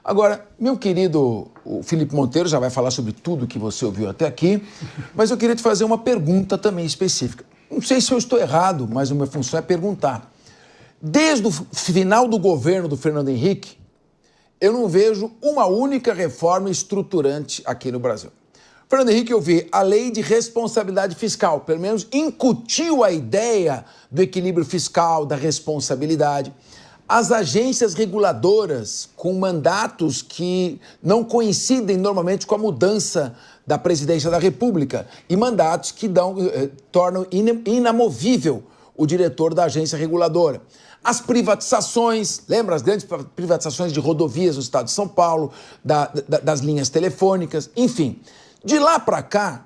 Agora, meu querido o Felipe Monteiro já vai falar sobre tudo que você ouviu até aqui, mas eu queria te fazer uma pergunta também específica. Não sei se eu estou errado, mas a minha função é perguntar. Desde o final do governo do Fernando Henrique, eu não vejo uma única reforma estruturante aqui no Brasil. Fernando Henrique, eu vi a lei de responsabilidade fiscal, pelo menos incutiu a ideia do equilíbrio fiscal, da responsabilidade. As agências reguladoras com mandatos que não coincidem normalmente com a mudança da presidência da República e mandatos que tornam inamovível o diretor da agência reguladora. As privatizações, lembra as grandes privatizações de rodovias no estado de São Paulo, das linhas telefônicas, enfim. De lá para cá,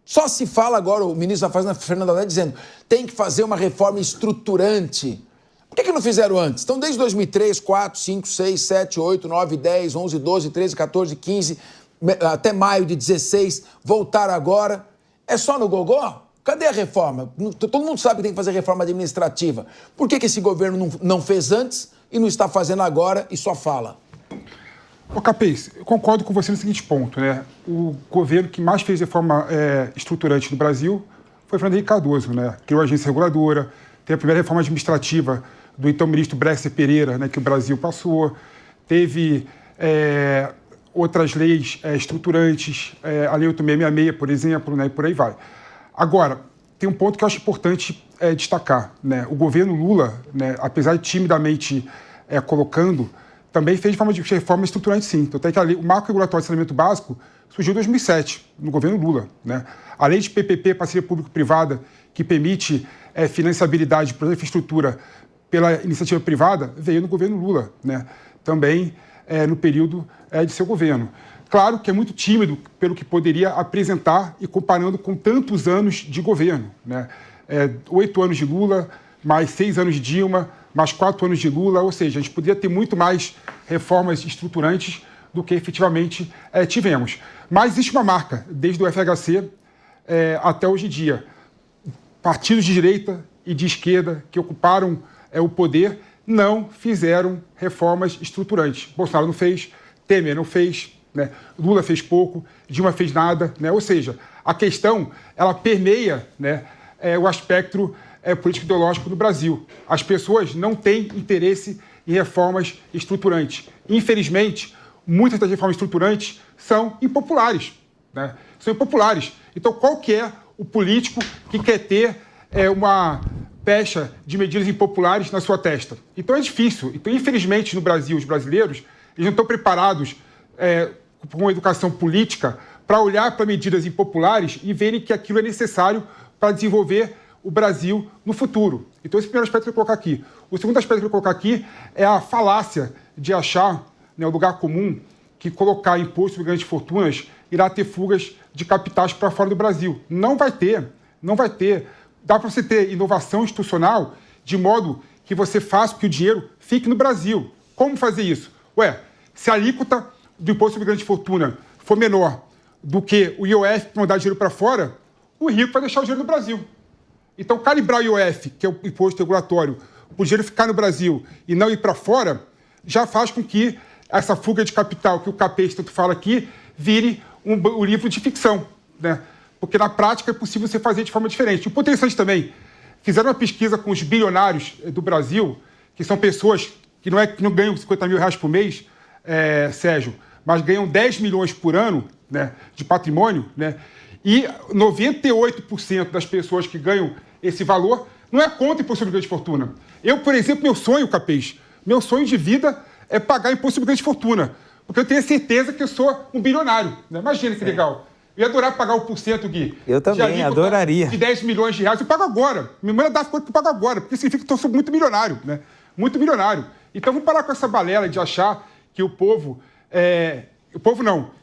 só se fala agora, o ministro da Fazenda, Fernando Haddad, dizendo tem que fazer uma reforma estruturante. Por que não fizeram antes? Então, desde 2003, 4, 5, 6, 7, 8, 9, 10, 11, 12, 13, 14, 15, até maio de 16, voltaram agora. É só no gogó? Cadê a reforma? Todo mundo sabe que tem que fazer reforma administrativa. Por que esse governo não fez antes e não está fazendo agora e só fala? Ô Capês, eu concordo com você no seguinte ponto, né? O governo que mais fez reforma estruturante no Brasil foi o Fernando Henrique Cardoso, né? Criou a agência reguladora, teve a primeira reforma administrativa do então ministro Bresser Pereira, né, que o Brasil passou, teve outras leis estruturantes, a Lei 8666, por exemplo, né, e por aí vai. Agora, tem um ponto que eu acho importante destacar, né? O governo Lula, né, apesar de timidamente colocando, também fez reforma estruturante, sim. Então, até que o marco regulatório de saneamento básico surgiu em 2007, no governo Lula, né? A lei de PPP, parceria público-privada, que permite financiabilidade de infraestrutura pela iniciativa privada, veio no governo Lula, né? Também no período de seu governo. Claro que é muito tímido pelo que poderia apresentar e comparando com tantos anos de governo, né? 8 anos de Lula, mais 6 anos de Dilma, mais 4 anos de Lula, ou seja, a gente poderia ter muito mais reformas estruturantes do que efetivamente tivemos. Mas existe uma marca, desde o FHC até hoje em dia. Partidos de direita e de esquerda que ocuparam o poder não fizeram reformas estruturantes. Bolsonaro não fez, Temer não fez, né? Lula fez pouco, Dilma fez nada, né? Ou seja, a questão ela permeia, né, o aspecto político-ideológico do Brasil. As pessoas não têm interesse em reformas estruturantes. Infelizmente, muitas das reformas estruturantes são impopulares, né? São impopulares. Então, qual que é o político que quer ter uma pecha de medidas impopulares na sua testa? Então, é difícil. Então, infelizmente, no Brasil, os brasileiros eles não estão preparados com uma educação política para olhar para medidas impopulares e verem que aquilo é necessário para desenvolver o Brasil no futuro. Então, esse é o primeiro aspecto que eu vou colocar aqui. O segundo aspecto que eu vou colocar aqui é a falácia de achar, né, o lugar comum que colocar imposto sobre grandes fortunas irá ter fugas de capitais para fora do Brasil. Não vai ter, não vai ter. Dá para você ter inovação institucional de modo que você faça com que o dinheiro fique no Brasil. Como fazer isso? Se a alíquota do imposto sobre grande fortuna for menor do que o IOF para mandar dinheiro para fora, o rico vai deixar o dinheiro no Brasil. Então, calibrar o IOF, que é o imposto regulatório, o dinheiro ficar no Brasil e não ir para fora, já faz com que essa fuga de capital que o Capês tanto fala aqui vire um livro de ficção, né? Porque na prática é possível você fazer de forma diferente. O ponto interessante também, fizeram uma pesquisa com os bilionários do Brasil, que são pessoas que não ganham 50 mil reais por mês, Sérgio, mas ganham 10 milhões por ano, né, de patrimônio, né? E 98% das pessoas que ganham esse valor não é contra imposto sobre grande fortuna. Eu, por exemplo, meu sonho, Capês, meu sonho de vida é pagar imposto sobre grande fortuna, porque eu tenho certeza que eu sou um bilionário, né? Imagina que legal. Eu ia adorar pagar 1%, Gui. Eu também, adoraria. De 10 milhões de reais, eu pago agora. Minha mãe dá coisa que eu pago agora, porque significa que eu sou muito milionário, né? Muito milionário. Então, vamos parar com essa balela de achar que o povo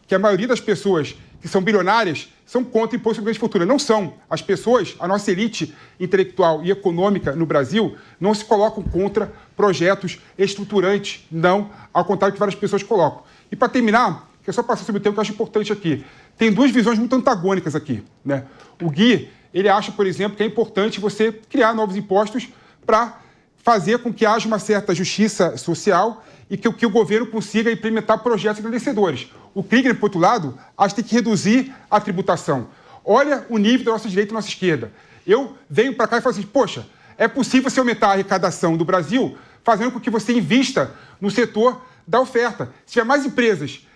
que a maioria das pessoas que são bilionárias são contra o imposto sobre grande fortuna. Não são. As pessoas, a nossa elite intelectual e econômica no Brasil, não se colocam contra projetos estruturantes, não, ao contrário que várias pessoas colocam. E para terminar, que é só passar sobre o tema que eu acho importante aqui, tem duas visões muito antagônicas aqui, né? O Gui, ele acha, por exemplo, que é importante você criar novos impostos para fazer com que haja uma certa justiça social e que o governo consiga implementar projetos engrandecedores. O Kriegner, por outro lado, acha que tem que reduzir a tributação. Olha o nível da nossa direita e da nossa esquerda. Eu venho para cá e falo assim, poxa, é possível você aumentar a arrecadação do Brasil fazendo com que você invista no setor da oferta. Se tiver mais empresas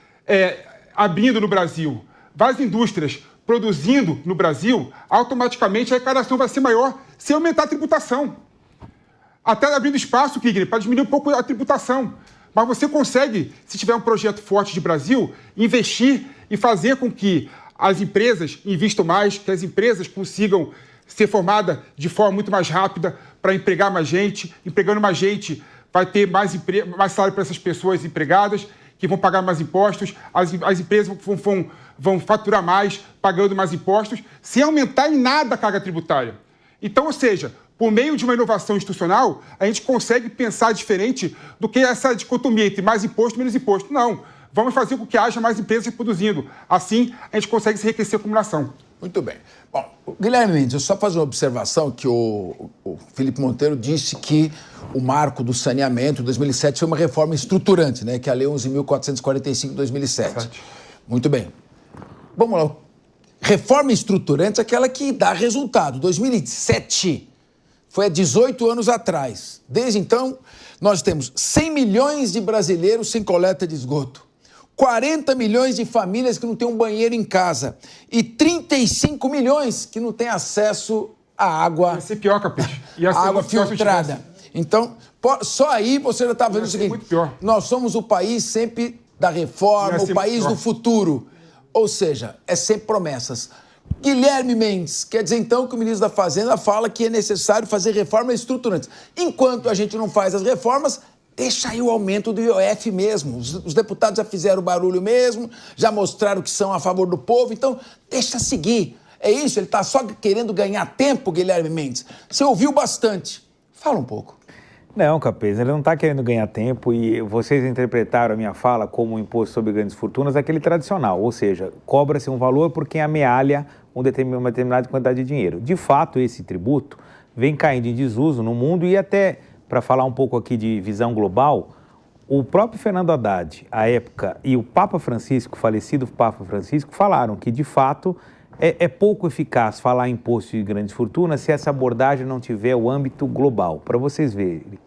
abrindo no Brasil, várias indústrias produzindo no Brasil, automaticamente a arrecadação vai ser maior sem aumentar a tributação. Até abrindo espaço, Kriegner, para diminuir um pouco a tributação. Mas você consegue, se tiver um projeto forte de Brasil, investir e fazer com que as empresas investam mais, que as empresas consigam ser formadas de forma muito mais rápida para empregar mais gente. Empregando mais gente, vai ter mais salário para essas pessoas empregadas, que vão pagar mais impostos, as empresas vão faturar mais, pagando mais impostos, sem aumentar em nada a carga tributária. Então, ou seja, por meio de uma inovação institucional, a gente consegue pensar diferente do que essa dicotomia entre mais imposto e menos imposto. Não, vamos fazer com que haja mais empresas produzindo. Assim, a gente consegue se enriquecer como nação. Muito bem. Bom, Guilherme Mendes, eu só fazer uma observação que o Felipe Monteiro disse que o marco do saneamento de 2007 foi uma reforma estruturante, né? Que é a Lei 11.445 de 2007. Muito bem. Vamos lá. Reforma estruturante é aquela que dá resultado. 2007 foi há 18 anos atrás. Desde então, nós temos 100 milhões de brasileiros sem coleta de esgoto. 40 milhões de famílias que não têm um banheiro em casa e 35 milhões que não têm acesso à água. Ia ser pior, Capete. Água filtrada. Então, só aí você já está vendo o seguinte: muito pior. Nós somos o país sempre da reforma, o país do futuro. Ou seja, é sempre promessas. Guilherme Mendes, quer dizer então que o ministro da Fazenda fala que é necessário fazer reformas estruturantes. Enquanto a gente não faz as reformas, deixa aí o aumento do IOF mesmo. Os deputados já fizeram barulho mesmo, já mostraram que são a favor do povo, então deixa seguir. É isso, ele está só querendo ganhar tempo, Guilherme Mendes. Você ouviu bastante. Fala um pouco. Não, Capês, ele não está querendo ganhar tempo e vocês interpretaram a minha fala como um imposto sobre grandes fortunas, aquele tradicional, ou seja, cobra-se um valor por quem amealha uma determinada quantidade de dinheiro. De fato, esse tributo vem caindo em desuso no mundo e até, para falar um pouco aqui de visão global, o próprio Fernando Haddad, à época, e o Papa Francisco, falecido Papa Francisco, falaram que, de fato, é pouco eficaz falar em imposto de grandes fortunas se essa abordagem não tiver o âmbito global. Para vocês verem,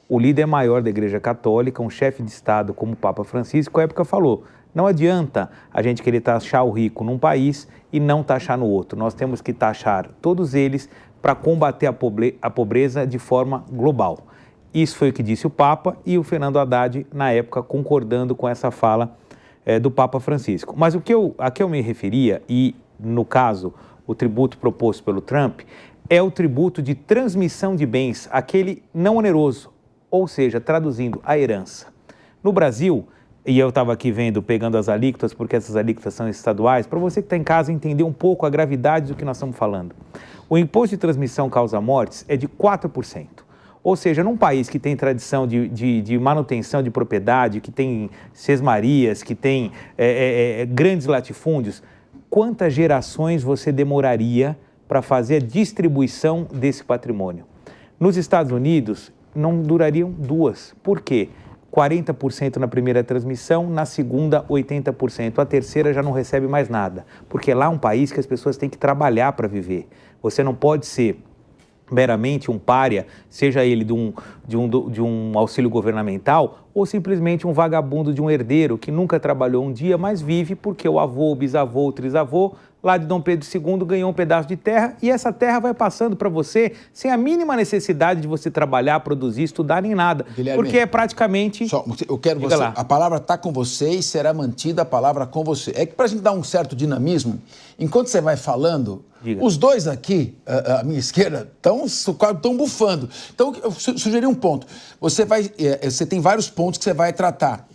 o líder maior da Igreja Católica, um chefe de Estado como o Papa Francisco, à época falou, não adianta a gente querer taxar o rico num país e não taxar no outro. Nós temos que taxar todos eles para combater a pobreza de forma global. Isso foi o que disse o Papa e o Fernando Haddad, na época, concordando com essa fala do Papa Francisco. Mas a que eu me referia, e no caso, o tributo proposto pelo Trump, é o tributo de transmissão de bens, aquele não oneroso, ou seja, traduzindo, a herança. No Brasil, e eu estava aqui pegando as alíquotas, porque essas alíquotas são estaduais, para você que está em casa entender um pouco a gravidade do que nós estamos falando. O imposto de transmissão causa-mortes é de 4%. Ou seja, num país que tem tradição de manutenção de propriedade, que tem sesmarias, que tem grandes latifúndios, quantas gerações você demoraria para fazer a distribuição desse patrimônio? Nos Estados Unidos, não durariam 2. Por quê? 40% na primeira transmissão, na segunda 80%. A terceira já não recebe mais nada, porque lá é um país que as pessoas têm que trabalhar para viver. Você não pode ser meramente um pária, seja ele de um auxílio governamental ou simplesmente um vagabundo de um herdeiro que nunca trabalhou um dia, mas vive porque o avô, o bisavô, o trisavô, lá de Dom Pedro II, ganhou um pedaço de terra e essa terra vai passando para você sem a mínima necessidade de você trabalhar, produzir, estudar, nem nada. Guilherme, porque é praticamente... Eu quero você... A palavra está com você e será mantida a palavra com você. É que para a gente dar um certo dinamismo, enquanto você vai falando, os dois aqui, à minha esquerda, estão bufando. Então, eu sugeri um ponto. Você tem vários pontos que você vai tratar.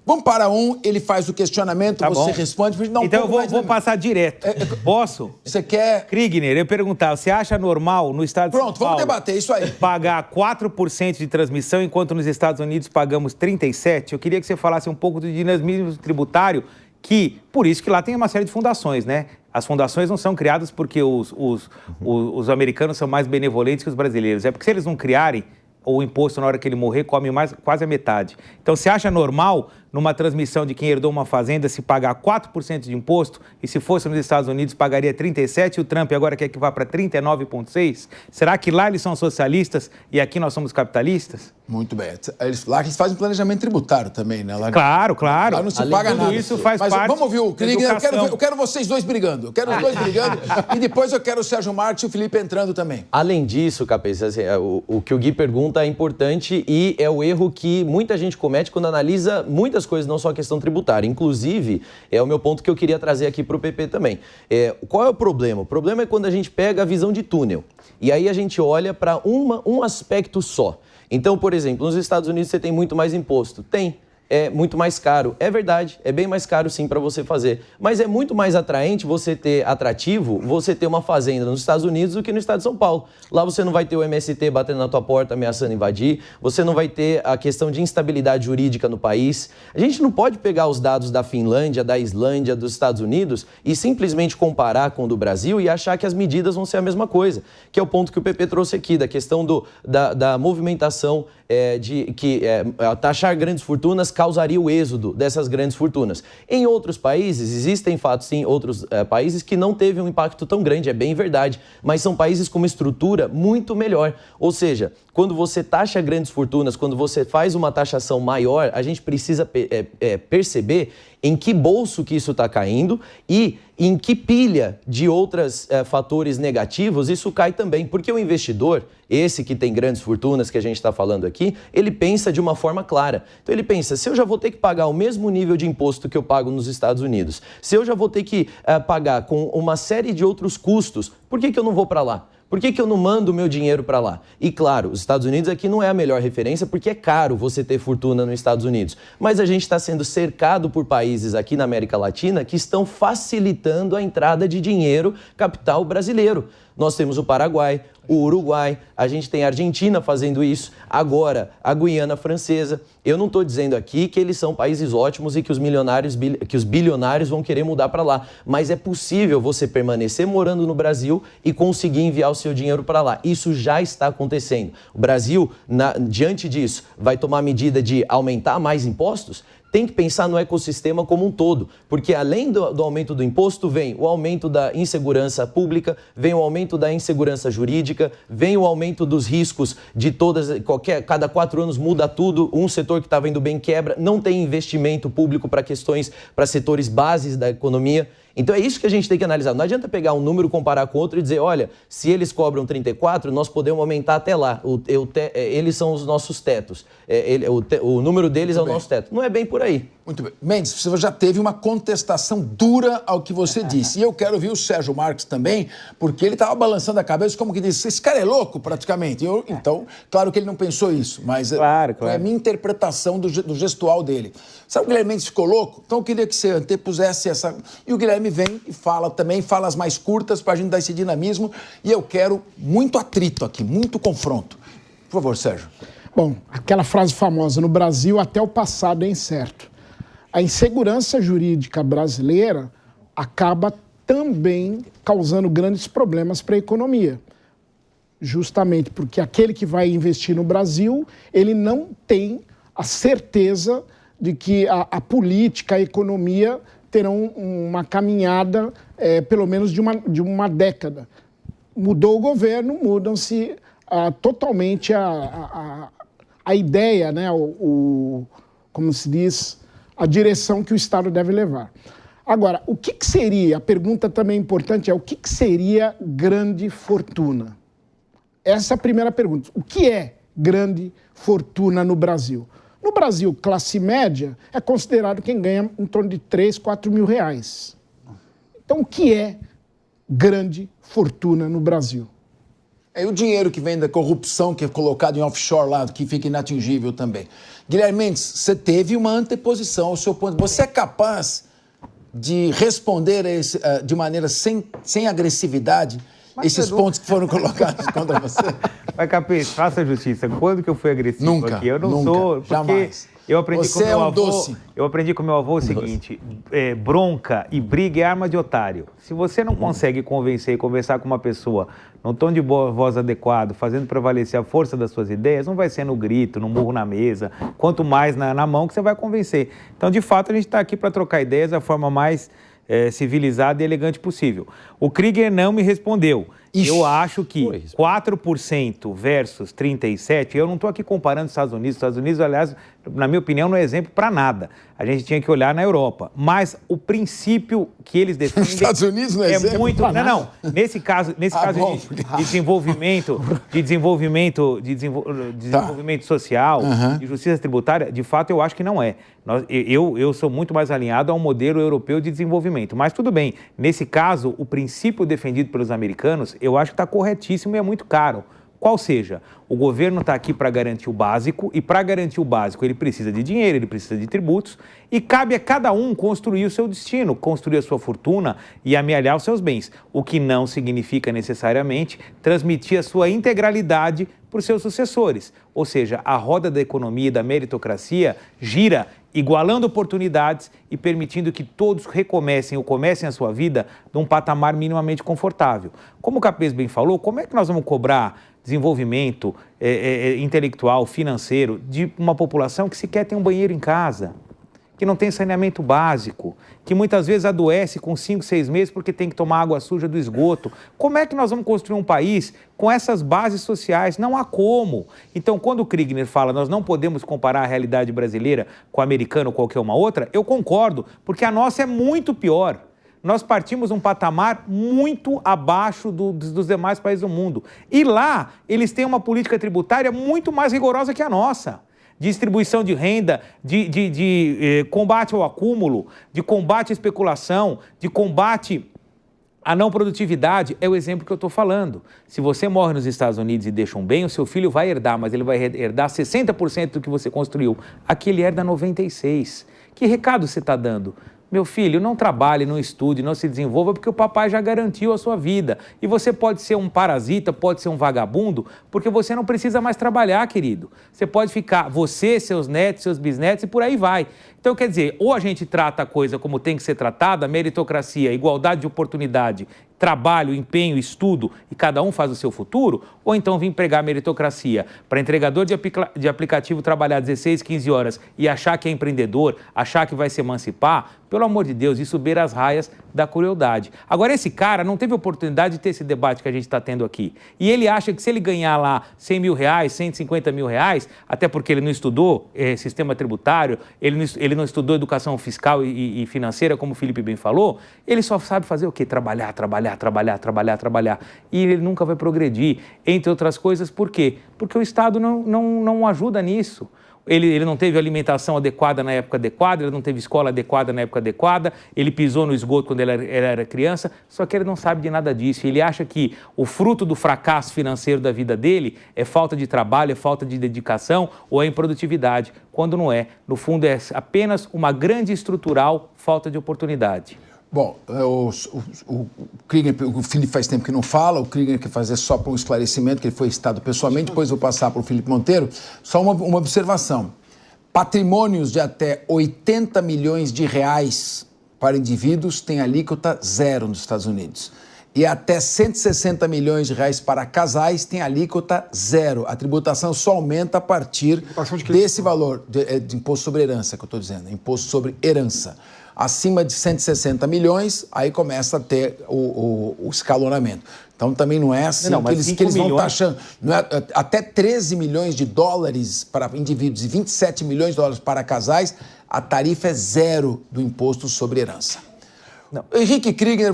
Vamos para ele faz o questionamento, tá você bom. Responde. Então eu vou passar direto. Posso? Você quer... Kriegner, eu perguntar, você acha normal no estado de São Paulo... Pronto, vamos debater isso aí. ...pagar 4% de transmissão, enquanto nos Estados Unidos pagamos 37%? Eu queria que você falasse um pouco do dinamismo tributário, que, por isso que lá tem uma série de fundações, né? As fundações não são criadas porque os americanos são mais benevolentes que os brasileiros. É porque se eles não criarem, o imposto na hora que ele morrer come quase a metade. Então, você acha normal, numa transmissão de quem herdou uma fazenda, se pagar 4% de imposto, e se fosse nos Estados Unidos pagaria 37%, e o Trump agora quer que vá para 39,6%? Será que lá eles são socialistas e aqui nós somos capitalistas? Muito bem. Lá que eles fazem planejamento tributário também, né? Lá, claro. Lá não se paga nada. Isso faz Mas parte vamos ouvir o Kriegner. Eu quero vocês dois brigando. Eu quero os dois brigando. E depois eu quero o Sérgio Marques e o Felipe entrando também. Além disso, Capês, assim, o que o Gui pergunta é importante e é o erro que muita gente comete quando analisa muitas coisas, não só a questão tributária. Inclusive, é o meu ponto que eu queria trazer aqui para o PP também. Qual é o problema? O problema é quando a gente pega a visão de túnel. E aí a gente olha para um aspecto só. Então, por exemplo, nos Estados Unidos você tem muito mais imposto. Tem. É muito mais caro. É verdade, é bem mais caro sim para você fazer. Mas é muito mais atraente você ter uma fazenda nos Estados Unidos do que no estado de São Paulo. Lá você não vai ter o MST batendo na tua porta, ameaçando invadir. Você não vai ter a questão de instabilidade jurídica no país. A gente não pode pegar os dados da Finlândia, da Islândia, dos Estados Unidos e simplesmente comparar com o do Brasil e achar que as medidas vão ser a mesma coisa. Que é o ponto que o PP trouxe aqui, da questão da movimentação taxar grandes fortunas causaria o êxodo dessas grandes fortunas. Em outros países, existem fatos, sim, outros países que não teve um impacto tão grande, é bem verdade, mas são países com uma estrutura muito melhor. Ou seja, quando você taxa grandes fortunas, quando você faz uma taxação maior, a gente precisa perceber em que bolso que isso está caindo e em que pilha de outros fatores negativos isso cai também. Porque o investidor, esse que tem grandes fortunas que a gente está falando aqui, ele pensa de uma forma clara. Então ele pensa, se eu já vou ter que pagar o mesmo nível de imposto que eu pago nos Estados Unidos, se eu já vou ter que pagar com uma série de outros custos, por que eu não vou para lá? Por que eu não mando o meu dinheiro para lá? E claro, os Estados Unidos aqui não é a melhor referência porque é caro você ter fortuna nos Estados Unidos. Mas a gente está sendo cercado por países aqui na América Latina que estão facilitando a entrada de dinheiro capital brasileiro. Nós temos o Paraguai, o Uruguai, a gente tem a Argentina fazendo isso, agora a Guiana Francesa. Eu não estou dizendo aqui que eles são países ótimos e que os bilionários vão querer mudar para lá, mas é possível você permanecer morando no Brasil e conseguir enviar o seu dinheiro para lá. Isso já está acontecendo. O Brasil, diante disso, vai tomar a medida de aumentar mais impostos? Tem que pensar no ecossistema como um todo, porque além do aumento do imposto, vem o aumento da insegurança pública, vem o aumento da insegurança jurídica, vem o aumento dos riscos de cada 4 anos muda tudo, um setor que estava indo bem quebra, não tem investimento público para setores bases da economia. Então é isso que a gente tem que analisar. Não adianta pegar um número, comparar com outro e dizer, olha, se eles cobram 34, nós podemos aumentar até lá. Eles são os nossos tetos. O número deles é o nosso teto. Não é bem por aí. Muito bem. Mendes, você já teve uma contestação dura ao que você disse. E eu quero ouvir o Sérgio Marques também, porque ele estava balançando a cabeça como que disse, esse cara é louco praticamente. Então, claro que ele não pensou isso, mas claro. É a minha interpretação do gestual dele. Sabe o Guilherme Mendes ficou louco? Então eu queria que você antepusesse essa... E o Guilherme vem e fala também, fala as mais curtas para a gente dar esse dinamismo. E eu quero muito atrito aqui, muito confronto. Por favor, Sérgio. Bom, aquela frase famosa, no Brasil até o passado é incerto. A insegurança jurídica brasileira acaba também causando grandes problemas para a economia. Justamente porque aquele que vai investir no Brasil, ele não tem a certeza de que a política, a economia terão uma caminhada, pelo menos de uma década. Mudou o governo, mudam-se totalmente a ideia, né, como se diz, a direção que o Estado deve levar. Agora, o que seria, a pergunta também importante é, o que seria grande fortuna? Essa é a primeira pergunta. O que é grande fortuna no Brasil? No Brasil, classe média é considerado quem ganha em torno de 3, 4 mil reais. Então, o que é grande fortuna no Brasil? É o dinheiro que vem da corrupção, que é colocado em offshore lá, que fica inatingível também. Guilherme Mendes, você teve uma anteposição ao seu ponto. Você é capaz de responder de maneira sem agressividade esses pontos que foram colocados contra você? Mas, Capês, faça justiça. Quando que eu fui agressivo nunca, aqui? Eu não nunca, sou... Porque jamais. Eu aprendi Você é um doce. Eu aprendi com meu avô o seguinte, bronca e briga é arma de otário. Se você não consegue convencer e conversar com uma pessoa num tom de voz adequado, fazendo prevalecer a força das suas ideias, não vai ser no grito, no murro na mesa, quanto mais na mão que você vai convencer. Então, de fato, a gente está aqui para trocar ideias da forma mais civilizada e elegante possível. O Krieger não me respondeu. Ixi, eu acho que 4% versus 37%, eu não estou aqui comparando os Estados Unidos. Os Estados Unidos, aliás, na minha opinião, não é exemplo para nada. A gente tinha que olhar na Europa. Mas o princípio que eles defendem... Os Estados Unidos não é exemplo? Muito... Não. Nesse caso de desenvolvimento social, de justiça tributária, de fato, eu acho que não é. Eu sou muito mais alinhado a um modelo europeu de desenvolvimento. Mas tudo bem, nesse caso, o princípio defendido pelos americanos, eu acho que está corretíssimo e é muito caro. Qual seja, o governo está aqui para garantir o básico, e para garantir o básico ele precisa de dinheiro, ele precisa de tributos, e cabe a cada um construir o seu destino, construir a sua fortuna e amealhar os seus bens, o que não significa necessariamente transmitir a sua integralidade para os seus sucessores. Ou seja, a roda da economia e da meritocracia gira igualando oportunidades e permitindo que todos recomecem ou comecem a sua vida num patamar minimamente confortável. Como o Capês bem falou, como é que nós vamos cobrar desenvolvimento intelectual, financeiro, de uma população que sequer tem um banheiro em casa, que não tem saneamento básico, que muitas vezes adoece com 5, 6 meses porque tem que tomar água suja do esgoto? Como é que nós vamos construir um país com essas bases sociais? Não há como. Então, quando o Krieger fala nós não podemos comparar a realidade brasileira com a americana ou qualquer uma outra, eu concordo, porque a nossa é muito pior. Nós partimos um patamar muito abaixo dos demais países do mundo. E lá, eles têm uma política tributária muito mais rigorosa que a nossa. Distribuição de renda, de combate ao acúmulo, de combate à especulação, de combate à não produtividade. É o exemplo que eu estou falando. Se você morre nos Estados Unidos e deixa um bem, o seu filho vai herdar, mas ele vai herdar 60% do que você construiu. Aqui ele herda 96%. Que recado você está dando? Meu filho, não trabalhe, não estude, não se desenvolva, porque o papai já garantiu a sua vida. E você pode ser um parasita, pode ser um vagabundo, porque você não precisa mais trabalhar, querido. Você pode ficar, você, seus netos, seus bisnetos e por aí vai. Então, quer dizer, ou a gente trata a coisa como tem que ser tratada, meritocracia, igualdade de oportunidade, trabalho, empenho, estudo, e cada um faz o seu futuro, ou então vir pregar meritocracia para entregador de aplicativo trabalhar 16, 15 horas e achar que é empreendedor, achar que vai se emancipar. Pelo amor de Deus, isso beira as raias da crueldade. Agora, esse cara não teve oportunidade de ter esse debate que a gente está tendo aqui. E ele acha que se ele ganhar lá 100 mil reais, 150 mil reais, até porque ele não estudou sistema tributário, ele não estudou educação fiscal e financeira, como o Felipe bem falou, ele só sabe fazer o quê? Trabalhar. E ele nunca vai progredir, entre outras coisas, por quê? Porque o Estado não ajuda nisso. Ele não teve alimentação adequada na época adequada, ele não teve escola adequada na época adequada, ele pisou no esgoto quando ele era criança, só que ele não sabe de nada disso. Ele acha que o fruto do fracasso financeiro da vida dele é falta de trabalho, é falta de dedicação ou é improdutividade, quando não é. No fundo, é apenas uma grande estrutural falta de oportunidade. Bom, o Krieger, o Felipe faz tempo que não fala, o Krieger quer fazer só para um esclarecimento, que ele foi citado pessoalmente, depois vou passar para o Felipe Monteiro. Só uma observação. Patrimônios de até 80 milhões de reais para indivíduos têm alíquota zero nos Estados Unidos. E até 160 milhões de reais para casais tem alíquota zero. A tributação só aumenta a partir desse valor, de imposto sobre herança, que eu estou dizendo, imposto sobre herança. Acima de 160 milhões, aí começa a ter o escalonamento. Então, também não é assim que eles vão taxando. Não é, até 13 milhões de dólares para indivíduos e 27 milhões de dólares para casais, a tarifa é zero do imposto sobre herança. Não. Henrique Krieger,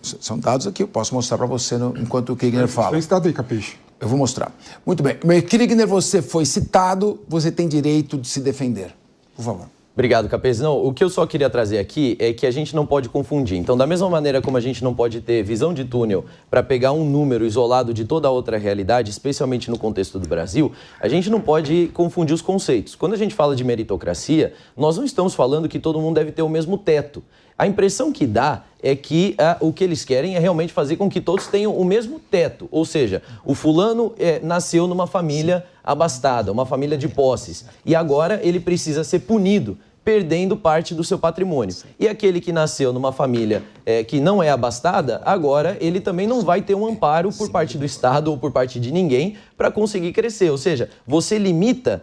são dados aqui, eu posso mostrar para você enquanto o Krieger fala. Esse dado aí, Capês. Eu vou mostrar. Muito bem. Krieger, você foi citado, você tem direito de se defender. Por favor. Obrigado, Capês. Não, o que eu só queria trazer aqui é que a gente não pode confundir. Então, da mesma maneira como a gente não pode ter visão de túnel para pegar um número isolado de toda a outra realidade, especialmente no contexto do Brasil, a gente não pode confundir os conceitos. Quando a gente fala de meritocracia, nós não estamos falando que todo mundo deve ter o mesmo teto. A impressão que dá é que o que eles querem é realmente fazer com que todos tenham o mesmo teto. Ou seja, o fulano nasceu numa família abastada, uma família de posses, e agora ele precisa ser punido, perdendo parte do seu patrimônio. E aquele que nasceu numa família que não é abastada, agora ele também não vai ter um amparo por parte do Estado ou por parte de ninguém para conseguir crescer. Ou seja, você limita,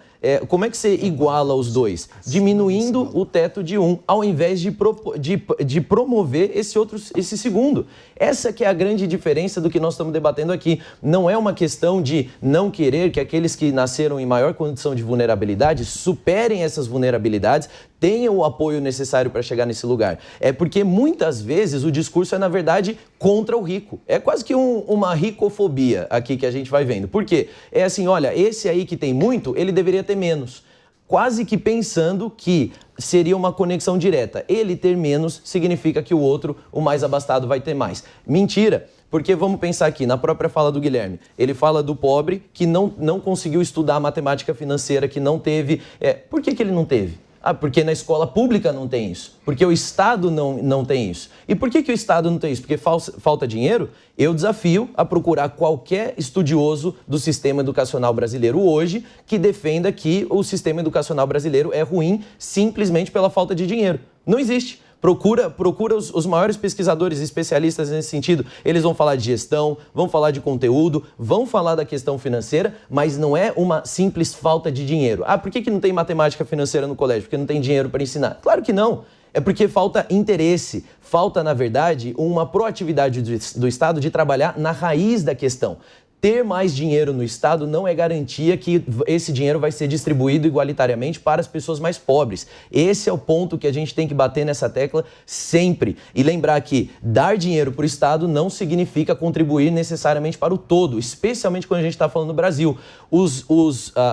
como é que você iguala os dois? Diminuindo o teto de um, ao invés de promover esse segundo. Essa que é a grande diferença do que nós estamos debatendo aqui. Não é uma questão de não querer que aqueles que nasceram em maior condição de vulnerabilidade superem essas vulnerabilidades, tenham o apoio necessário para chegar nesse lugar. É porque muitas vezes o discurso é, na verdade, contra o rico. É quase que uma ricofobia aqui que a gente vai vendo. Por quê? É assim, olha, esse aí que tem muito, ele deveria ter menos. Quase que pensando que seria uma conexão direta. Ele ter menos significa que o outro, o mais abastado, vai ter mais. Mentira! Porque vamos pensar aqui, na própria fala do Guilherme, ele fala do pobre que não conseguiu estudar matemática financeira, que não teve... Por que ele não teve? Porque na escola pública não tem isso. Porque o Estado não tem isso. E por que o Estado não tem isso? Porque falta dinheiro? Eu desafio a procurar qualquer estudioso do sistema educacional brasileiro hoje que defenda que o sistema educacional brasileiro é ruim simplesmente pela falta de dinheiro. Não existe. Procura os maiores pesquisadores especialistas nesse sentido. Eles vão falar de gestão, vão falar de conteúdo, vão falar da questão financeira, mas não é uma simples falta de dinheiro. Por que não tem matemática financeira no colégio? Porque não tem dinheiro para ensinar? Claro que não. É porque falta interesse, falta, na verdade, uma proatividade do Estado de trabalhar na raiz da questão. Ter mais dinheiro no Estado não é garantia que esse dinheiro vai ser distribuído igualitariamente para as pessoas mais pobres. Esse é o ponto que a gente tem que bater nessa tecla sempre. E lembrar que dar dinheiro para o Estado não significa contribuir necessariamente para o todo, especialmente quando a gente está falando do Brasil.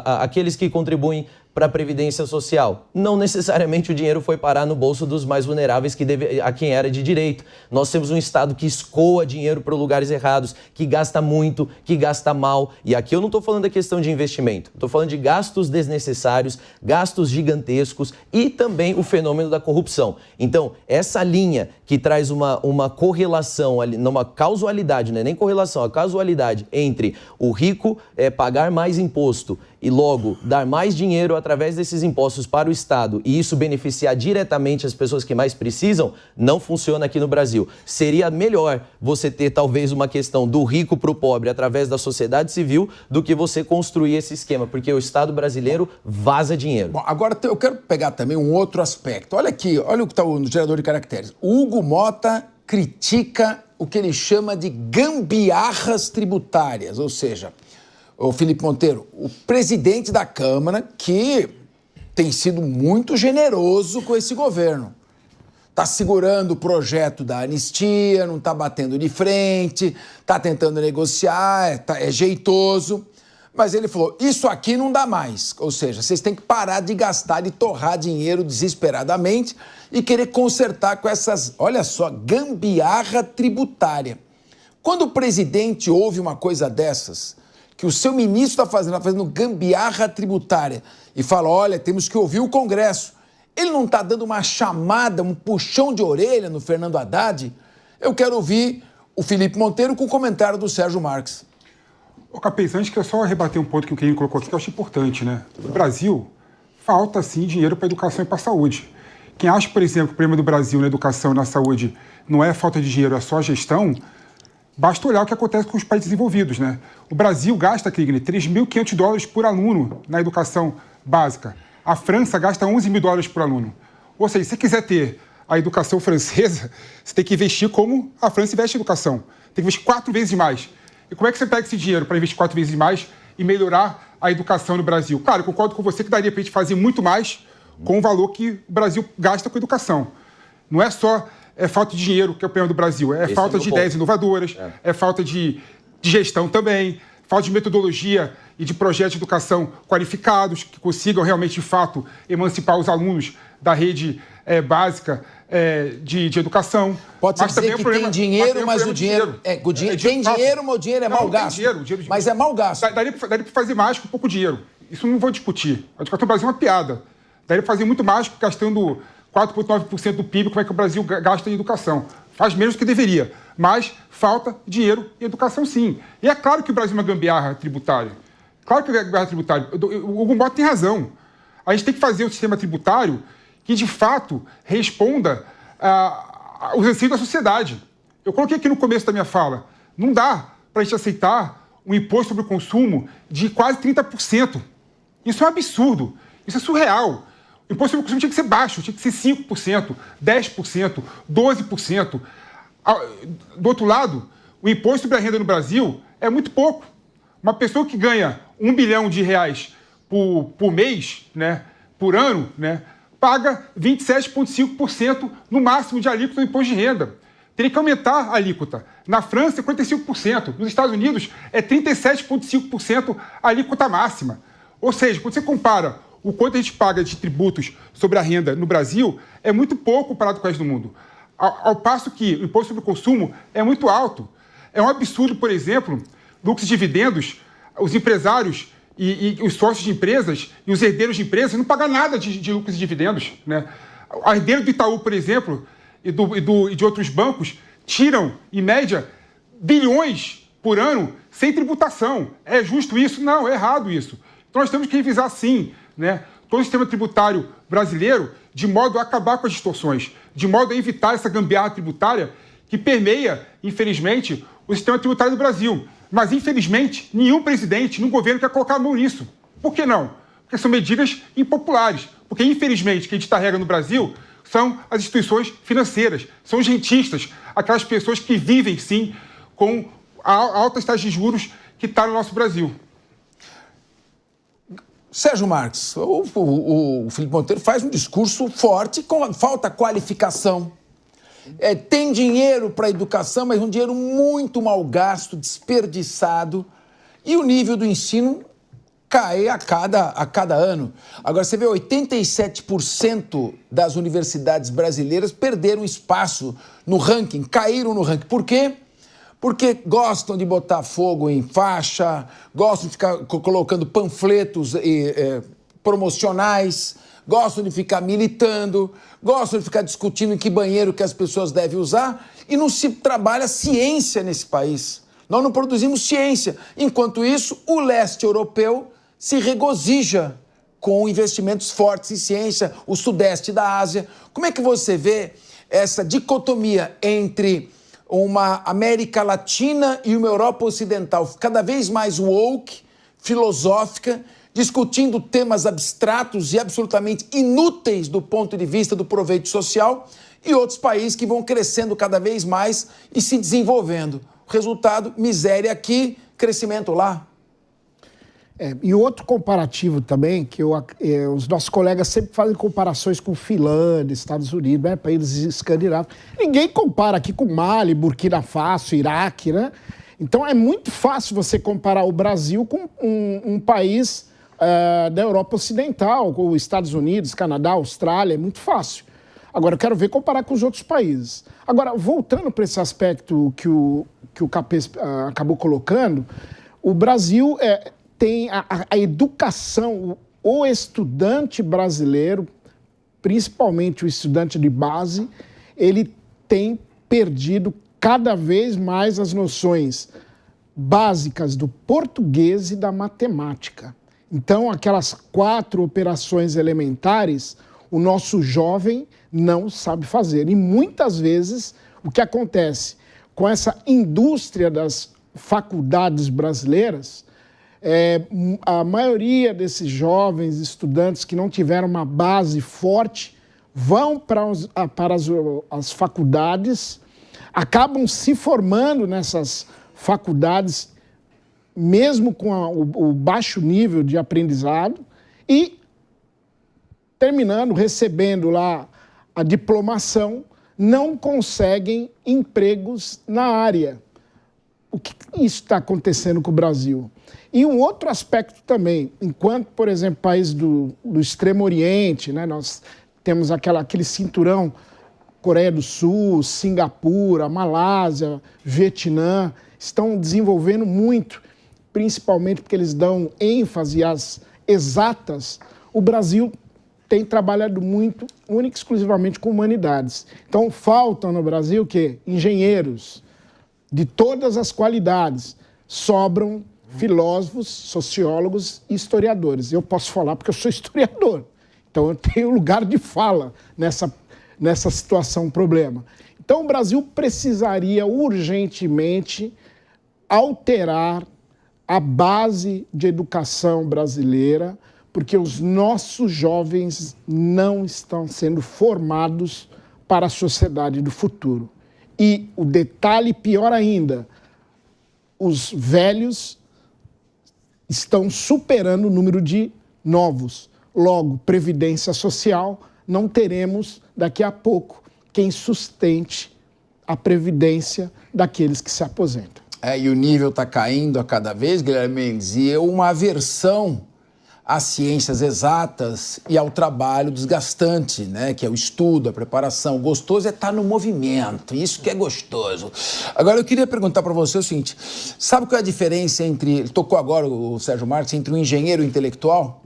Aqueles que contribuem para a Previdência Social. Não necessariamente o dinheiro foi parar no bolso dos mais vulneráveis a quem era de direito. Nós temos um Estado que escoa dinheiro para lugares errados, que gasta muito, que gasta mal. E aqui eu não estou falando da questão de investimento. Estou falando de gastos desnecessários, gastos gigantescos e também o fenômeno da corrupção. Então, essa linha que traz uma correlação, uma causalidade, não é nem correlação, a causalidade entre o rico pagar mais imposto e logo dar mais dinheiro através desses impostos para o Estado e isso beneficiar diretamente as pessoas que mais precisam, não funciona aqui no Brasil. Seria melhor você ter talvez uma questão do rico para o pobre através da sociedade civil do que você construir esse esquema, porque o Estado brasileiro vaza dinheiro. Bom, agora eu quero pegar também um outro aspecto. Olha aqui, olha o que está no gerador de caracteres. O Hugo Mota critica o que ele chama de gambiarras tributárias, ou seja, o Felipe Monteiro, o presidente da Câmara, que tem sido muito generoso com esse governo. Está segurando o projeto da anistia, não está batendo de frente, está tentando negociar, é jeitoso. Mas ele falou, isso aqui não dá mais. Ou seja, vocês têm que parar de gastar, de torrar dinheiro desesperadamente e querer consertar com essas, olha só, gambiarra tributária. Quando o presidente ouve uma coisa dessas, que o seu ministro está fazendo gambiarra tributária e fala, olha, temos que ouvir o Congresso. Ele não está dando uma chamada, um puxão de orelha no Fernando Haddad? Eu quero ouvir o Felipe Monteiro com o comentário do Sérgio Marques. Ô, Capês, antes que eu só rebater um ponto que o Kenny colocou aqui, que eu acho importante, né? No Brasil, falta, sim, dinheiro para a educação e para a saúde. Quem acha, por exemplo, que o problema do Brasil na educação e na saúde não é falta de dinheiro, é só gestão, basta olhar o que acontece com os países desenvolvidos, né? O Brasil gasta, Kriegner, $3.500 por aluno na educação básica. A França gasta $11.000 por aluno. Ou seja, se você quiser ter a educação francesa, você tem que investir como a França investe em educação. Tem que investir 4 vezes mais. E como é que você pega esse dinheiro para investir 4 vezes mais e melhorar a educação no Brasil? Claro, eu concordo com você que daria para a gente fazer muito mais com o valor que o Brasil gasta com educação. Não é só falta de dinheiro que é o problema do Brasil, falta de ideias inovadoras, é falta de gestão também, falta de metodologia e de projetos de educação qualificados que consigam realmente, de fato, emancipar os alunos da rede básica de educação. Pode ser dizer que tem dinheiro, mas o dinheiro... Tem dinheiro, mas o dinheiro é mal gasto. Mas é mal gasto. Daria para fazer mais com pouco dinheiro. Isso não vou discutir. A educação do Brasil é uma piada. Daria para fazer muito mais gastando 4,9% do PIB, como é que o Brasil gasta em educação. Faz menos do que deveria, mas falta dinheiro em educação, sim. E é claro que o Brasil é uma gambiarra tributária. Claro que é uma gambiarra tributária. O Hugo Mota tem razão. A gente tem que fazer um sistema tributário que, de fato, responda aos anseios da sociedade. Eu coloquei aqui no começo da minha fala, não dá para a gente aceitar um imposto sobre o consumo de quase 30%. Isso é um absurdo, isso é surreal. O imposto sobre o consumo tinha que ser baixo, tinha que ser 5%, 10%, 12%. Do outro lado, o imposto sobre a renda no Brasil é muito pouco. Uma pessoa que ganha R$1 bilhão por mês, né, por ano, né, paga 27,5% no máximo de alíquota do imposto de renda. Teria que aumentar a alíquota. Na França, 55%. Nos Estados Unidos, é 37,5% a alíquota máxima. Ou seja, quando você compara o quanto a gente paga de tributos sobre a renda no Brasil, é muito pouco comparado com o resto do mundo. Ao passo que o imposto sobre o consumo é muito alto. É um absurdo, por exemplo, lucros e dividendos, os empresários e os sócios de empresas e os herdeiros de empresas não pagam nada de lucros e dividendos, né? O herdeiro do Itaú, por exemplo, e de outros bancos, tiram, em média, bilhões por ano sem tributação. É justo isso? Não, é errado isso. Então nós temos que revisar, sim, né, todo o sistema tributário brasileiro de modo a acabar com as distorções, de modo a evitar essa gambiarra tributária que permeia, infelizmente, o sistema tributário do Brasil. Mas, infelizmente, nenhum presidente, nenhum governo quer colocar a mão nisso. Por que não? Porque são medidas impopulares. Porque, infelizmente, quem está regando no Brasil são as instituições financeiras, são os rentistas, aquelas pessoas que vivem, sim, com a alta taxa de juros que está no nosso Brasil. Sérgio Marques, o Felipe Monteiro faz um discurso forte, com falta qualificação. Tem dinheiro para a educação, mas um dinheiro muito mal gasto, desperdiçado, e o nível do ensino cai a cada ano. Agora, você vê, 87% das universidades brasileiras perderam espaço no ranking, caíram no ranking. Por quê? Porque gostam de botar fogo em faixa, gostam de ficar colocando panfletos promocionais, gostam de ficar militando, gostam de ficar discutindo em que banheiro que as pessoas devem usar, e não se trabalha ciência nesse país. Nós não produzimos ciência. Enquanto isso, o leste europeu se regozija com investimentos fortes em ciência, o sudeste da Ásia. Como é que você vê essa dicotomia entre uma América Latina e uma Europa Ocidental cada vez mais woke, filosófica, discutindo temas abstratos e absolutamente inúteis do ponto de vista do proveito social, e outros países que vão crescendo cada vez mais e se desenvolvendo? O resultado, miséria aqui, crescimento lá. E outro comparativo também, que os nossos colegas sempre fazem comparações com Finlândia, Estados Unidos, né, países escandinavos. Ninguém compara aqui com Mali, Burkina Faso, Iraque, né? Então é muito fácil você comparar o Brasil com um país da Europa Ocidental, com os Estados Unidos, Canadá, Austrália, é muito fácil. Agora, eu quero ver comparar com os outros países. Agora, voltando para esse aspecto que o Capês acabou colocando, o Brasil tem a educação, o estudante brasileiro, principalmente o estudante de base, ele tem perdido cada vez mais as noções básicas do português e da matemática. Então, aquelas 4 operações elementares, o nosso jovem não sabe fazer. E muitas vezes, o que acontece com essa indústria das faculdades brasileiras, a maioria desses jovens estudantes que não tiveram uma base forte vão para as faculdades, acabam se formando nessas faculdades, mesmo com o baixo nível de aprendizado, e terminando, recebendo lá a diplomação, não conseguem empregos na área. O que isso está acontecendo com o Brasil? E um outro aspecto também, enquanto, por exemplo, países do Extremo Oriente, né, nós temos aquele cinturão, Coreia do Sul, Singapura, Malásia, Vietnã, estão desenvolvendo muito, principalmente porque eles dão ênfase às exatas. O Brasil tem trabalhado muito, única e exclusivamente com humanidades. Então, faltam no Brasil o quê? Engenheiros de todas as qualidades. Sobram filósofos, sociólogos e historiadores. Eu posso falar porque eu sou historiador. Então, eu tenho lugar de fala nessa situação, problema. Então, o Brasil precisaria urgentemente alterar a base de educação brasileira, porque os nossos jovens não estão sendo formados para a sociedade do futuro. E o detalhe pior ainda, os velhos estão superando o número de novos. Logo, previdência social, não teremos daqui a pouco quem sustente a previdência daqueles que se aposentam. E o nível está caindo a cada vez, Guilherme Mendes, e uma aversão às ciências exatas e ao trabalho desgastante, né? Que é o estudo, a preparação. O gostoso é estar no movimento, isso que é gostoso. Agora, eu queria perguntar para você o seguinte, sabe qual é a diferença entre, ele tocou agora o Sérgio Marques, entre um engenheiro e um intelectual?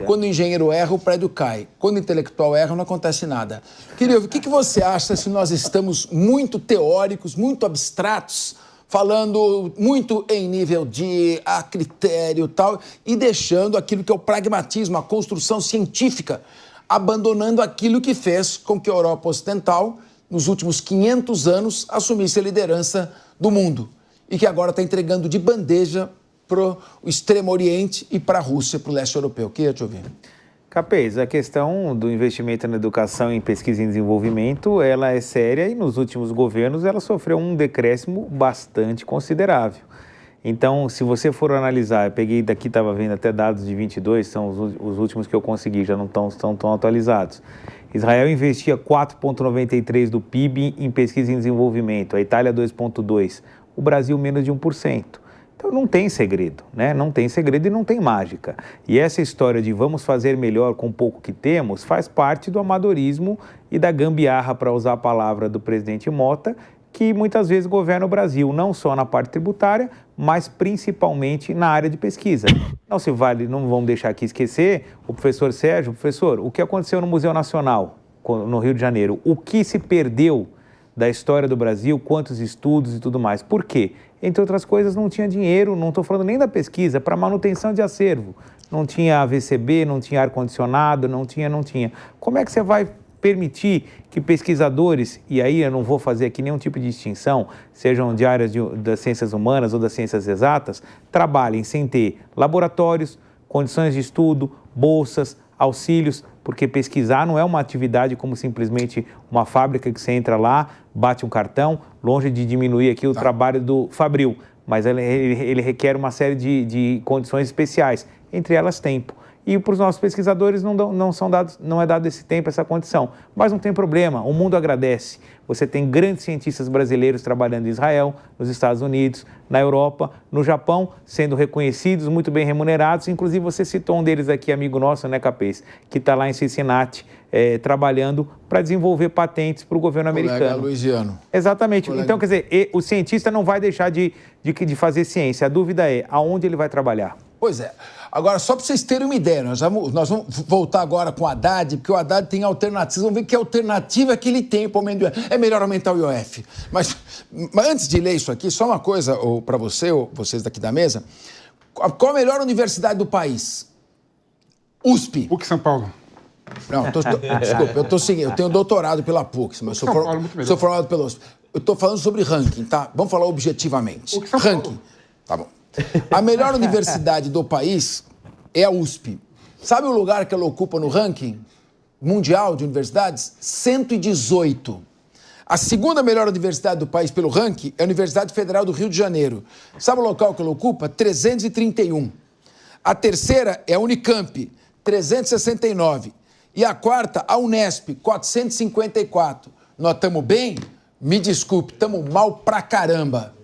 Quando o engenheiro erra, o prédio cai. Quando o intelectual erra, não acontece nada. Queria ouvir, o que você acha se nós estamos muito teóricos, muito abstratos, falando muito em nível de a critério e tal, e deixando aquilo que é o pragmatismo, a construção científica, abandonando aquilo que fez com que a Europa Ocidental, nos últimos 500 anos, assumisse a liderança do mundo e que agora está entregando de bandeja para o Extremo Oriente e para a Rússia, para o leste europeu. Queria te ouvir. Capês, a questão do investimento na educação e em pesquisa e desenvolvimento, ela é séria e nos últimos governos ela sofreu um decréscimo bastante considerável. Então, se você for analisar, eu peguei daqui, estava vendo até dados de 22, são os últimos que eu consegui, já não estão tão atualizados. Israel investia 4,93% do PIB em pesquisa e desenvolvimento, a Itália 2,2%, o Brasil menos de 1%. Então não tem segredo, né? Não tem segredo e não tem mágica. E essa história de vamos fazer melhor com o pouco que temos faz parte do amadorismo e da gambiarra, para usar a palavra do presidente Mota, que muitas vezes governa o Brasil, não só na parte tributária, mas principalmente na área de pesquisa. Não se vale, não vamos deixar aqui esquecer, o professor Sérgio, professor, o que aconteceu no Museu Nacional, no Rio de Janeiro, o que se perdeu da história do Brasil, quantos estudos e tudo mais. Por quê? Entre outras coisas, não tinha dinheiro, não estou falando nem da pesquisa, para manutenção de acervo. Não tinha AVCB, não tinha ar-condicionado, não tinha. Como é que você vai permitir que pesquisadores, e aí eu não vou fazer aqui nenhum tipo de distinção, sejam de áreas das ciências humanas ou das ciências exatas, trabalhem sem ter laboratórios, condições de estudo, bolsas, auxílios, porque pesquisar não é uma atividade como simplesmente uma fábrica que você entra lá, bate um cartão, longe de diminuir aqui o trabalho do Fabril, mas ele requer uma série de condições especiais, entre elas tempo. E para os nossos pesquisadores não é dado esse tempo, essa condição. Mas não tem problema, o mundo agradece. Você tem grandes cientistas brasileiros trabalhando em Israel, nos Estados Unidos, na Europa, no Japão, sendo reconhecidos, muito bem remunerados. Inclusive, você citou um deles aqui, amigo nosso, né, Capês, que está lá em Cincinnati, trabalhando para desenvolver patentes para o governo americano. Luiziano. Exatamente. Então, quer dizer, o cientista não vai deixar de fazer ciência. A dúvida é aonde ele vai trabalhar. Pois é. Agora, só para vocês terem uma ideia, nós vamos voltar agora com o Haddad, porque o Haddad tem alternativas. Vamos ver que alternativa que ele tem para o aumento do IOF. É melhor aumentar o IOF. Mas antes de ler isso aqui, só uma coisa para você, ou vocês daqui da mesa. Qual a melhor universidade do país? USP. PUC São Paulo. Não, desculpa, eu tenho doutorado pela PUC, mas sou formado pela USP. Eu estou falando sobre ranking, tá? Vamos falar objetivamente. Ranking. Tá bom. A melhor universidade do país é a USP. Sabe o lugar que ela ocupa no ranking mundial de universidades? 118. A segunda melhor universidade do país pelo ranking é a Universidade Federal do Rio de Janeiro. Sabe o local que ela ocupa? 331. A terceira é a Unicamp, 369. E a quarta, a Unesp, 454. Nós estamos bem? Me desculpe, estamos mal pra caramba.